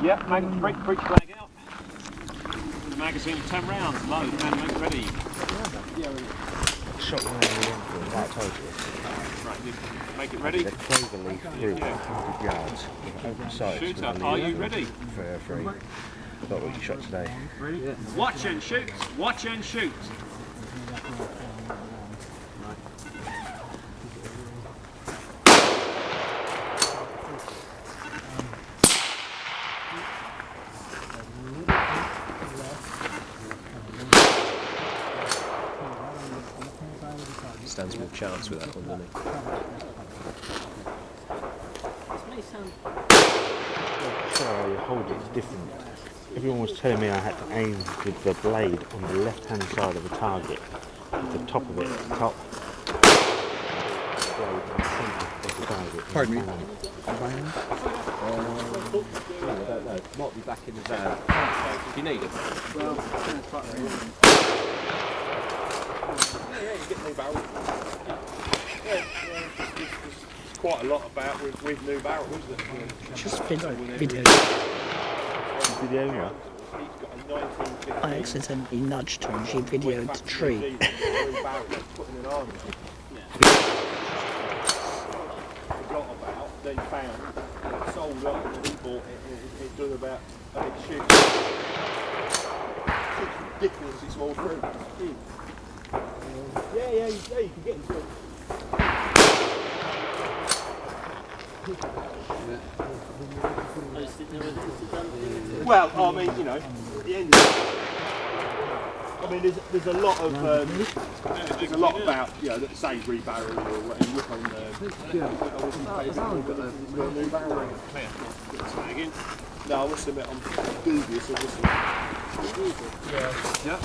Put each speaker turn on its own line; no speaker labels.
Yeah, breech flag out. The magazine of 10 rounds, load, and make ready.
Shot one in the infield, like I told you.
Right, make it ready.
The clover leaf through 200 yards. Open sights.
Shoot up, are you ready?
For free. Got what you shot today.
Watch and shoot, watch and shoot.
Stands more chance with that one, doesn't he?
How you hold it's different. Everyone was telling me I had to aim with the blade on the left hand side of the target, with the top of it, the top blade on the centre of the target.
Pardon me?
I don't know, might be back in the van. Do you need it?
Yeah, you get new barrels. Yeah, there's quite a lot about with new barrels, isn't it?
Just video.
Video, yeah.
I accidentally nudged her and she videoed the tree.
Forgot about, then found, sold up, and he bought it, and it done about a big shoot. It's ridiculously small fruit. Yeah, you can get into it. Well, I mean, you know, at the end of it, I mean, there's a lot of there's a lot about, you know, that say rebarrel or whatever. You look on new barrel. No, I must admit I'm dubious of this one. Yeah.